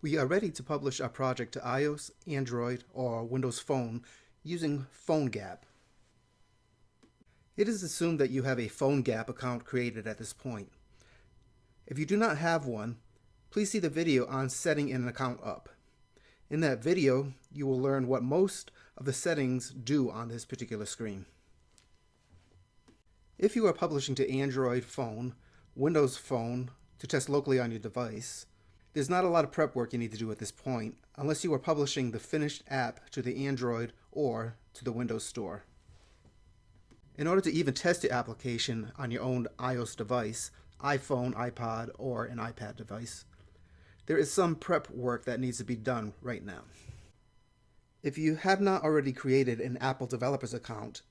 We are ready to publish our project to iOS, Android, or Windows Phone using PhoneGap. It is assumed that you have a PhoneGap account created at this point. If you do not have one, please see the video on setting an account up. In that video, you will learn what most of the settings do on this particular screen. If you are publishing to Android phone, Windows Phone to test locally on your device, there's not a lot of prep work you need to do at this point unless you are publishing the finished app to the Android or to the Windows Store. In order to even test the application on your own iOS device, iPhone, iPod, or an iPad device, there is some prep work that needs to be done right now. If you have not already created an Apple developer's account,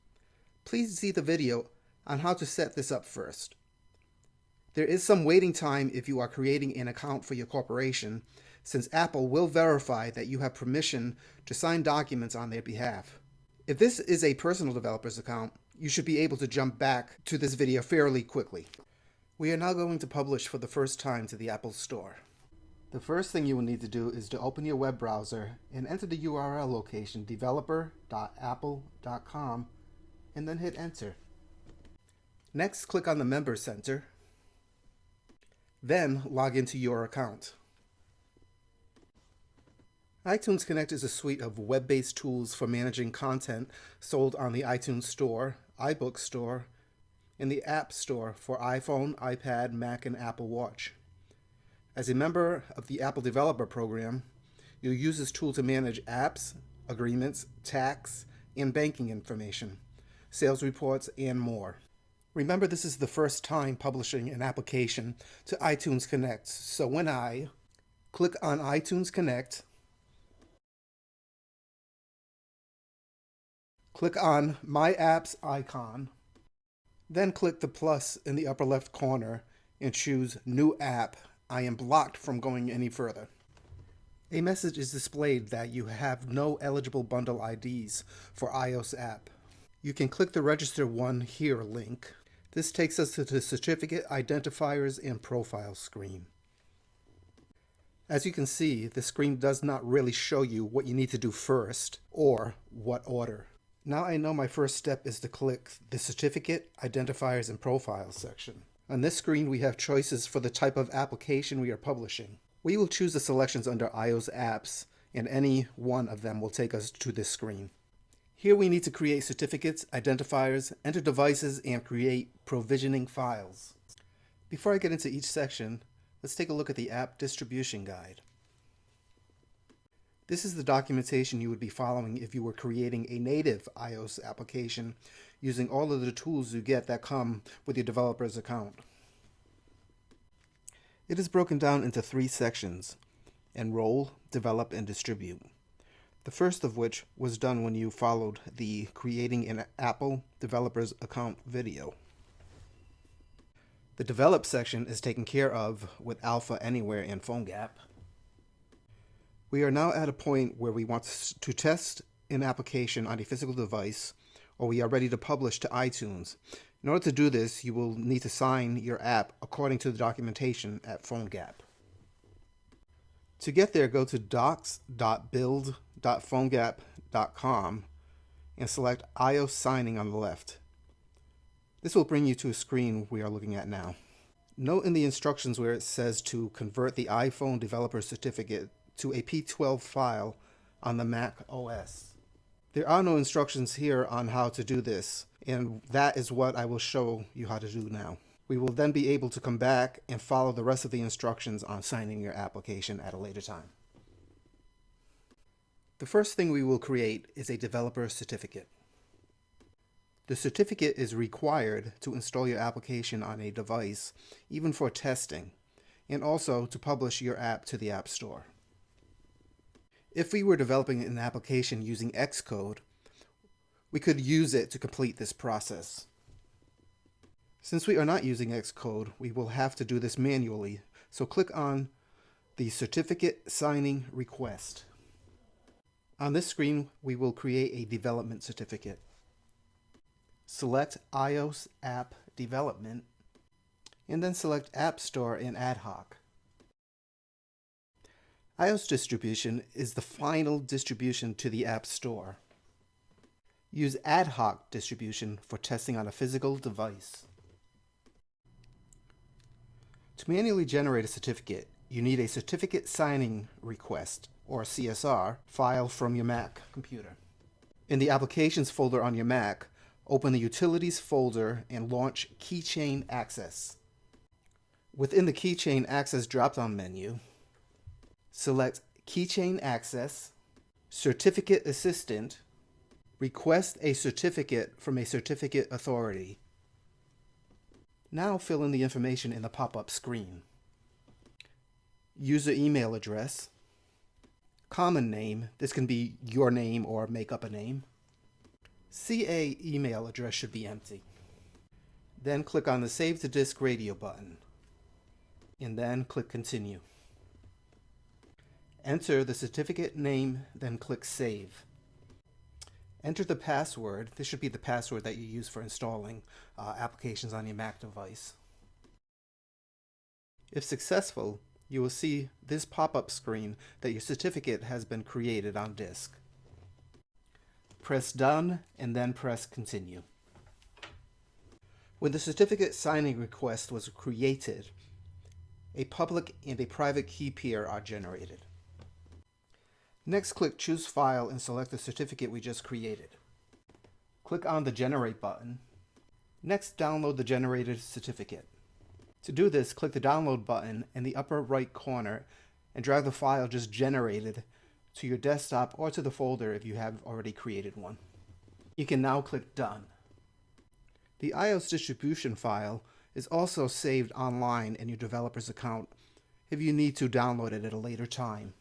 please see the video on how to set this up first. There is some waiting time if you are creating an account for your corporation, since Apple will verify that you have permission to sign documents on their behalf. If this is a personal developer's account, you should be able to jump back to this video fairly quickly. We are now going to publish for the first time to the Apple Store. The first thing you will need to do is to open your web browser and enter the URL location developer.apple.com and then hit enter. Next, click on the Member Center. Then log into your account. iTunes Connect is a suite of web-based tools for managing content sold on the iTunes Store, iBook Store, and the App Store for iPhone, iPad, Mac, and Apple Watch. As a member of the Apple Developer Program, you'll use this tool to manage apps, agreements, tax, and banking information, sales reports, and more. Remember, this is the first time publishing an application to iTunes Connect, so when I click on iTunes Connect, click on My Apps icon, then click the plus in the upper left corner and choose New App. I am blocked from going any further. A message is displayed that you have no eligible bundle IDs for iOS app. You can click the Register One Here link. This takes us to the Certificate Identifiers and Profile screen. As you can see, the screen does not really show you what you need to do first or what order. Now I know my first step is to click the Certificate Identifiers and Profile section. On this screen, we have choices for the type of application we are publishing. We will choose the selections under iOS apps, and any one of them will take us to this screen. Here we need to create certificates, identifiers, enter devices, and create provisioning files. Before I get into each section, let's take a look at the App Distribution Guide. This is the documentation you would be following if you were creating a native iOS application using all of the tools you get that come with your developer's account. It is broken down into 3 sections: Enroll, Develop, and Distribute. The first of which was done when you followed the Creating an Apple Developer's Account video. The Develop section is taken care of with Alpha Anywhere and PhoneGap. We are now at a point where we want to test an application on a physical device, or we are ready to publish to iTunes. In order to do this, you will need to sign your app according to the documentation at PhoneGap. To get there, go to docs.build.phonegap.com and select iOS signing on the left. This will bring you to a screen we are looking at now. Note in the instructions where it says to convert the iPhone developer certificate to a P12 file on the Mac OS. There are no instructions here on how to do this, and that is what I will show you how to do now. We will then be able to come back and follow the rest of the instructions on signing your application at a later time. The first thing we will create is a developer certificate. The certificate is required to install your application on a device, even for testing, and also to publish your app to the App Store. If we were developing an application using Xcode, we could use it to complete this process. Since we are not using Xcode, we will have to do this manually, so click on the Certificate Signing Request. On this screen, we will create a development certificate. Select iOS App Development, and then select App Store and Ad Hoc. iOS distribution is the final distribution to the App Store. Use ad hoc distribution for testing on a physical device. To manually generate a certificate, you need a certificate signing request, or CSR, file from your Mac computer. In the Applications folder on your Mac, open the Utilities folder and launch Keychain Access. Within the Keychain Access drop-down menu, select Keychain Access, Certificate Assistant, request a certificate from a certificate authority. Now fill in the information in the pop-up screen. User email address, common name, this can be your name or make up a name. CA email address should be empty. Then click on the Save to Disk Radio button, and then click Continue. Enter the certificate name, then click Save. Enter the password. This should be the password that you use for installing applications on your Mac device. If successful, you will see this pop-up screen that your certificate has been created on disk. Press Done and then press Continue. When the certificate signing request was created, a public and a private key pair are generated. Next, click Choose File and select the certificate we just created. Click on the Generate button. Next, download the generated certificate. To do this, click the Download button in the upper right corner and drag the file just generated to your desktop or to the folder if you have already created one. You can now click Done. The iOS distribution file is also saved online in your developer's account if you need to download it at a later time.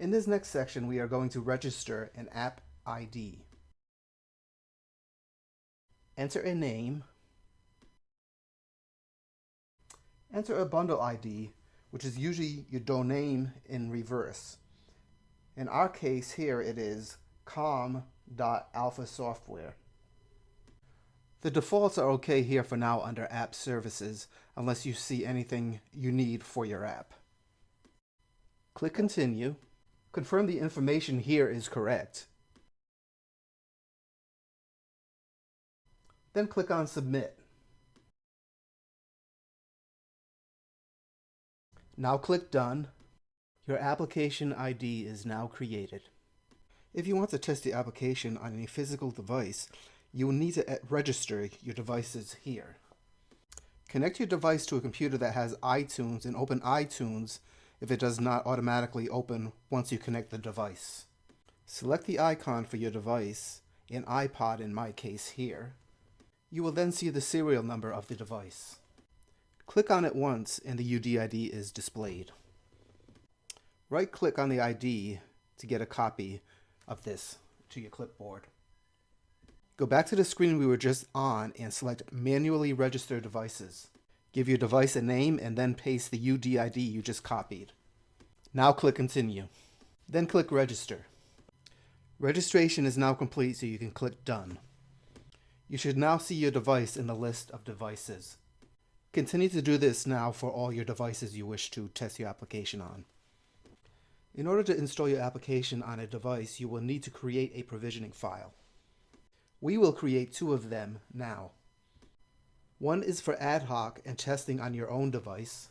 In this next section, we are going to register an app ID. Enter a name. Enter a bundle ID, which is usually your domain in reverse. In our case here, it is com.alphasoftware. The defaults are okay here for now under App Services, unless you see anything you need for your app. Click Continue. Confirm the information here is correct. Then click on Submit. Now click Done. Your application ID is now created. If you want to test the application on a physical device, you will need to register your devices here. Connect your device to a computer that has iTunes and open iTunes if it does not automatically open once you connect the device. Select the icon for your device, an iPod in my case here. You will then see the serial number of the device. Click on it once and the UDID is displayed. Right-click on the ID to get a copy of this to your clipboard. Go back to the screen we were just on and select Manually Register Devices. Give your device a name and then paste the UDID you just copied. Now click Continue. Then click Register. Registration is now complete, so you can click Done. You should now see your device in the list of devices. Continue to do this now for all your devices you wish to test your application on. In order to install your application on a device, you will need to create a provisioning file. We will create two of them now. One is for ad hoc and testing on your own device.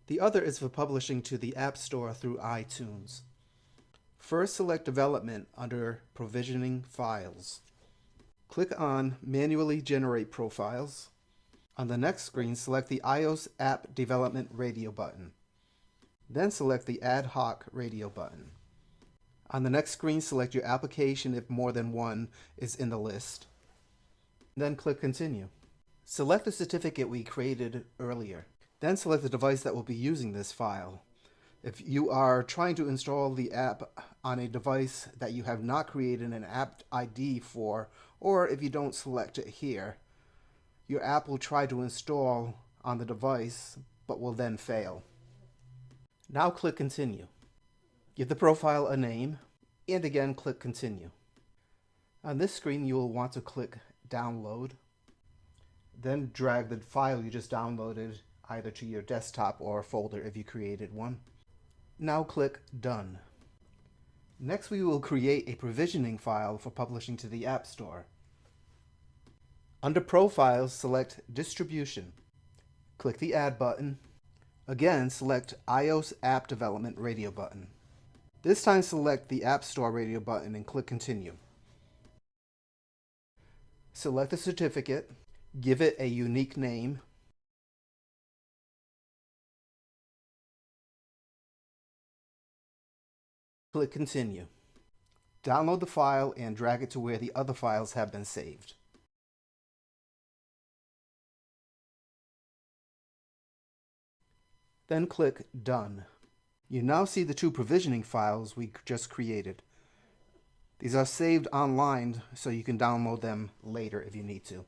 The other is for publishing to the App Store through iTunes. First, select Development under Provisioning Files. Click on Manually Generate Profiles. On the next screen, select the iOS App Development Radio button. Then select the Ad hoc Radio button. On the next screen, select your application if more than one is in the list. Then click Continue. Select the certificate we created earlier. Then select the device that will be using this file. If you are trying to install the app on a device that you have not created an app ID for, or if you don't select it here, your app will try to install on the device but will then fail. Now click Continue. Give the profile a name, and again click Continue. On this screen, you will want to click Download. Then drag the file you just downloaded either to your desktop or a folder if you created one. Now click Done. Next, we will create a provisioning file for publishing to the App Store. Under Profiles, select Distribution. Click the Add button. Again, select iOS App Development Radio button. This time select the App Store Radio button and click Continue. Select the certificate, give it a unique name, click Continue. Download the file and drag it to where the other files have been saved. Then click Done. You now see the two provisioning files we just created. These are saved online, so you can download them later if you need to.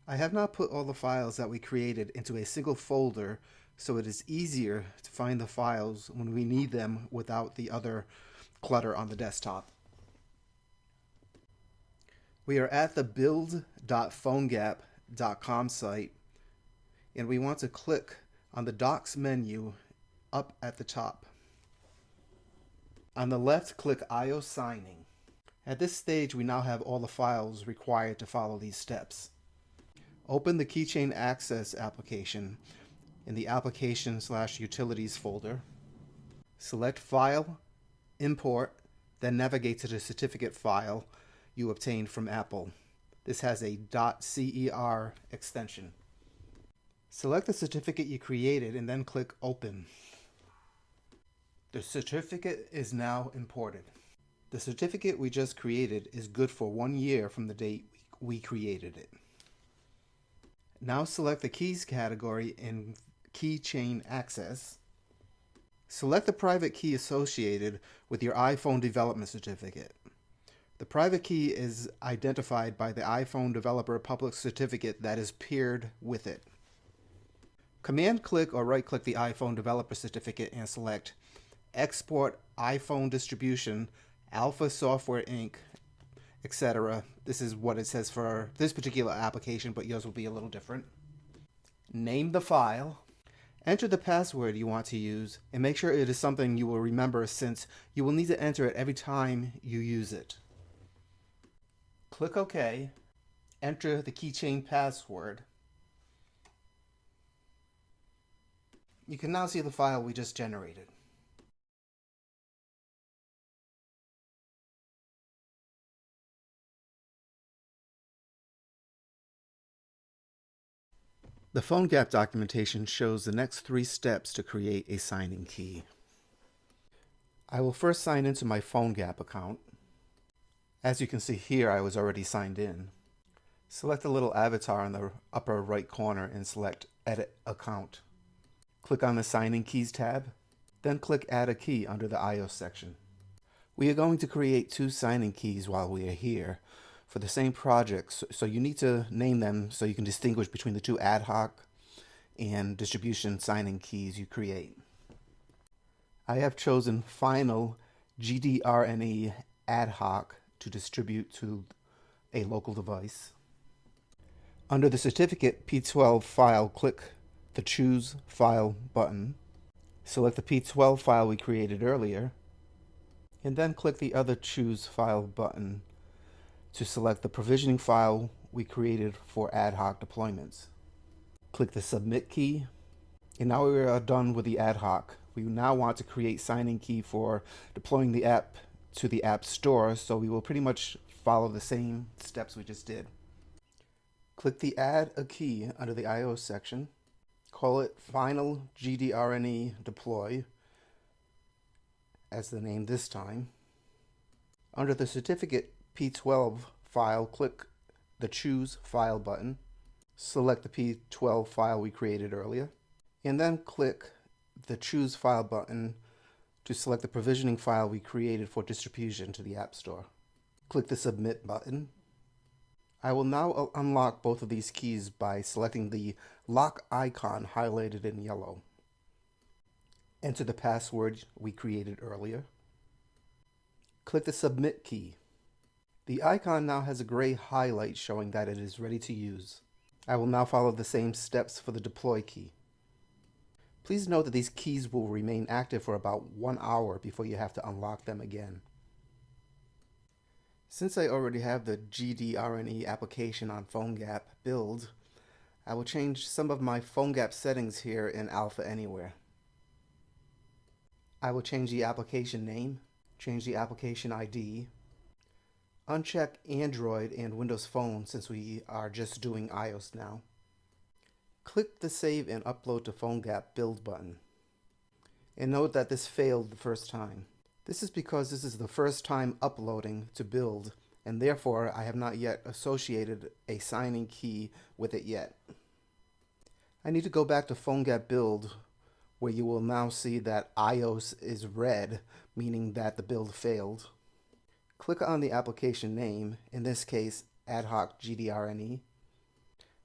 I have now put all the files that we created into a single folder, so it is easier to find the files when we need them without the other clutter on the desktop. We are at the build.phonegap.com site, and we want to click on the Docs menu up at the top. On the left, click IO Signing. At this stage, we now have all the files required to follow these steps. Open the Keychain Access application in the Application/Utilities folder. Select File, Import, then navigate to the certificate file you obtained from Apple. This has a .cer extension. Select the certificate you created and then click Open. The certificate is now imported. The certificate we just created is good for 1 year from the date we created it. Now select the Keys category in Keychain Access. Select the private key associated with your iPhone development certificate. The private key is identified by the iPhone Developer Public Certificate that is paired with it. Command-click or right-click the iPhone Developer Certificate and select Export iPhone Distribution, Alpha Software Inc., etc. This is what it says for this particular application, but yours will be a little different. Name the file. Enter the password you want to use and make sure it is something you will remember, since you will need to enter it every time you use it. Click OK. Enter the keychain password. You can now see the file we just generated. The PhoneGap documentation shows the next 3 steps to create a signing key. I will first sign into my PhoneGap account. As you can see here, I was already signed in. Select the little avatar in the upper right corner and select Edit Account. Click on the Signing Keys tab, then click Add a Key under the iOS section. We are going to create 2 signing keys while we are here for the same project, so you need to name them so you can distinguish between the 2 ad hoc and distribution signing keys you create. I have chosen Final GDRNE ad hoc to distribute to a local device. Under the certificate P12 file, click the Choose File button. Select the P12 file we created earlier, and then click the other Choose File button to select the provisioning file we created for ad hoc deployments. Click the Submit key, and now we are done with the ad hoc. We now want to create signing key for deploying the app to the App Store, so we will pretty much follow the same steps we just did. Click the Add a Key under the iOS section. Call it Final GDRNE Deploy as the name this time. Under the certificate P12 file, click the Choose File button. Select the P12 file we created earlier, and then click the Choose File button to select the provisioning file we created for distribution to the App Store. Click the Submit button. I will now unlock both of these keys by selecting the lock icon highlighted in yellow. Enter the password we created earlier. Click the Submit key. The icon now has a gray highlight showing that it is ready to use. I will now follow the same steps for the Deploy key. Please note that these keys will remain active for about 1 hour before you have to unlock them again. Since I already have the GDRNE application on PhoneGap build, I will change some of my PhoneGap settings here in Alpha Anywhere. I will change the application name, change the application ID, uncheck Android and Windows Phone since we are just doing iOS now. Click the Save and Upload to PhoneGap Build button. And note that this failed the first time. This is because this is the first time uploading to build, and therefore I have not yet associated a signing key with it yet. I need to go back to PhoneGap Build, where you will now see that iOS is red, meaning that the build failed. Click on the application name, in this case Ad hoc GDRNE.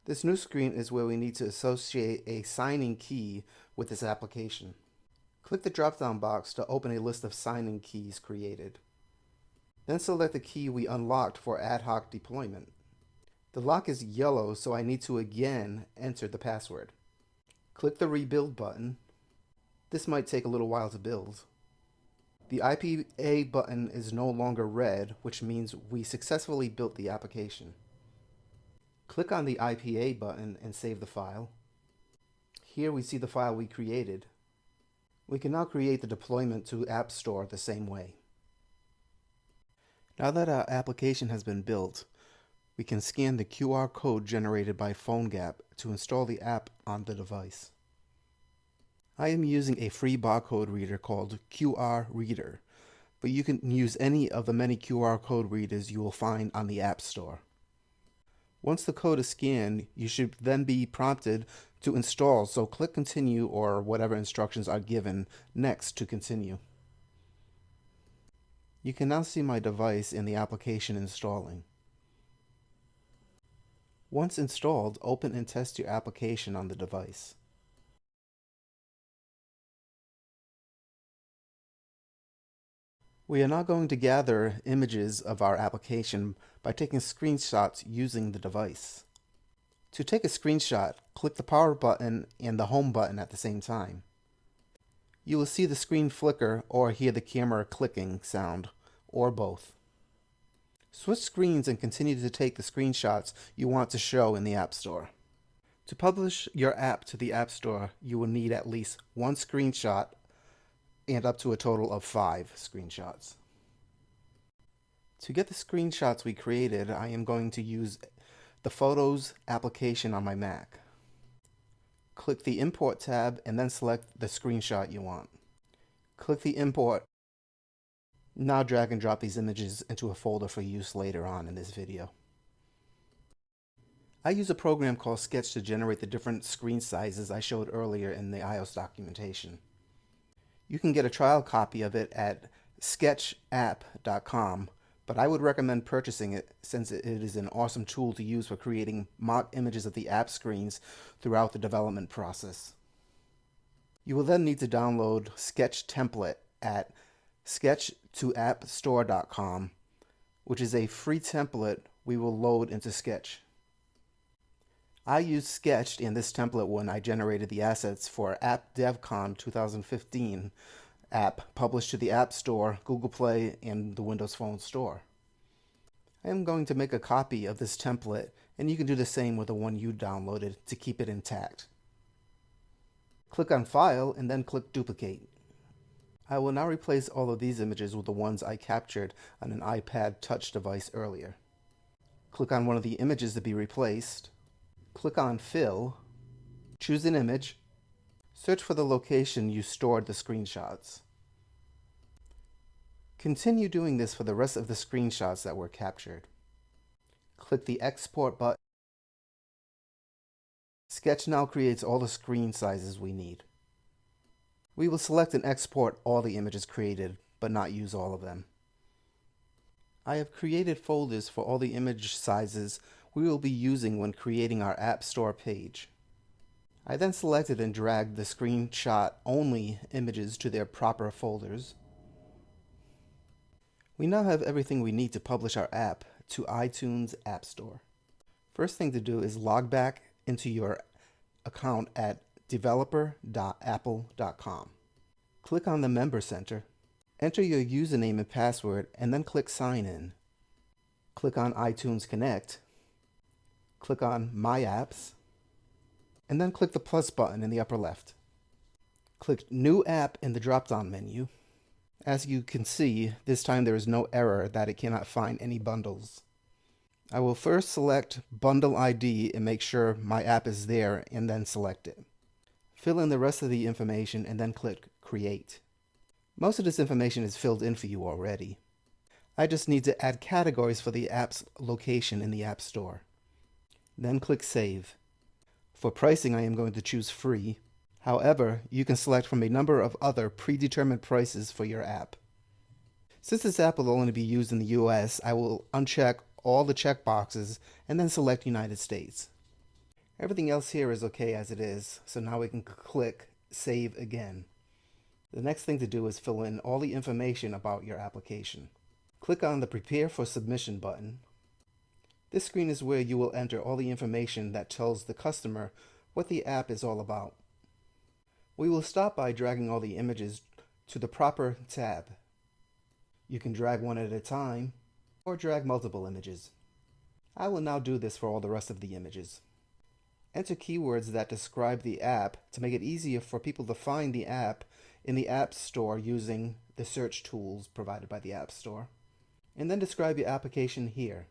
This new screen is where we need to associate a signing key with this application. Click the drop-down box to open a list of signing keys created. Then select the key we unlocked for ad hoc deployment. The lock is yellow, so I need to again enter the password. Click the Rebuild button. This might take a little while to build. The IPA button is no longer red, which means we successfully built the application. Click on the IPA button and save the file. Here we see the file we created. We can now create the deployment to App Store the same way. Now that our application has been built, we can scan the QR code generated by PhoneGap to install the app on the device. I am using a free barcode reader called QR Reader, but you can use any of the many QR code readers you will find on the App Store. Once the code is scanned, you should then be prompted to install, so click continue or whatever instructions are given next to continue. You can now see my device in the application installing. Once installed, open and test your application on the device. We are now going to gather images of our application by taking screenshots using the device. To take a screenshot, click the power button and the home button at the same time. You will see the screen flicker or hear the camera clicking sound, or both. Switch screens and continue to take the screenshots you want to show in the App Store. To publish your app to the App Store, you will need at least one screenshot and up to a total of 5 screenshots. To get the screenshots we created, I am going to use the Photos application on my Mac. Click the Import tab and then select the screenshot you want. Click the Import. Now drag and drop these images into a folder for use later on in this video. I use a program called Sketch to generate the different screen sizes I showed earlier in the iOS documentation. You can get a trial copy of it at sketchapp.com, but I would recommend purchasing it since it is an awesome tool to use for creating mock images of the app screens throughout the development process. You will then need to download Sketch Template at sketch2appstore.com, which is a free template we will load into Sketch. I used Sketch in this template when I generated the assets for App DevCon 2015 app published to the App Store, Google Play, and the Windows Phone Store. I am going to make a copy of this template, and you can do the same with the one you downloaded to keep it intact. Click on File and then click Duplicate. I will now replace all of these images with the ones I captured on an iPad Touch device earlier. Click on one of the images to be replaced. Click on Fill. Choose an image. Search for the location you stored the screenshots. Continue doing this for the rest of the screenshots that were captured. Click the Export button. Sketch now creates all the screen sizes we need. We will select and export all the images created, but not use all of them. I have created folders for all the image sizes we will be using when creating our App Store page. I then selected and dragged the screenshot-only images to their proper folders. We now have everything we need to publish our app to iTunes App Store. First thing to do is log back into your account at developer.apple.com. Click on the Member Center, enter your username and password, and then click Sign In. Click on iTunes Connect, click on My Apps, and then click the plus button in the upper left. Click New App in the drop-down menu. As you can see, this time there is no error that it cannot find any bundles. I will first select Bundle ID and make sure my app is there, and then select it. Fill in the rest of the information and then click Create. Most of this information is filled in for you already. I just need to add categories for the app's location in the App Store. Then click Save. For pricing, I am going to choose Free. However, you can select from a number of other predetermined prices for your app. Since this app will only be used in the US, I will uncheck all the checkboxes and then select United States. Everything else here is okay as it is, so now we can click Save again. The next thing to do is fill in all the information about your application. Click on the Prepare for Submission button. This screen is where you will enter all the information that tells the customer what the app is all about. We will stop by dragging all the images to the proper tab. You can drag one at a time or drag multiple images. I will now do this for all the rest of the images. Enter keywords that describe the app to make it easier for people to find the app in the App Store using the search tools provided by the App Store. And then describe your application here.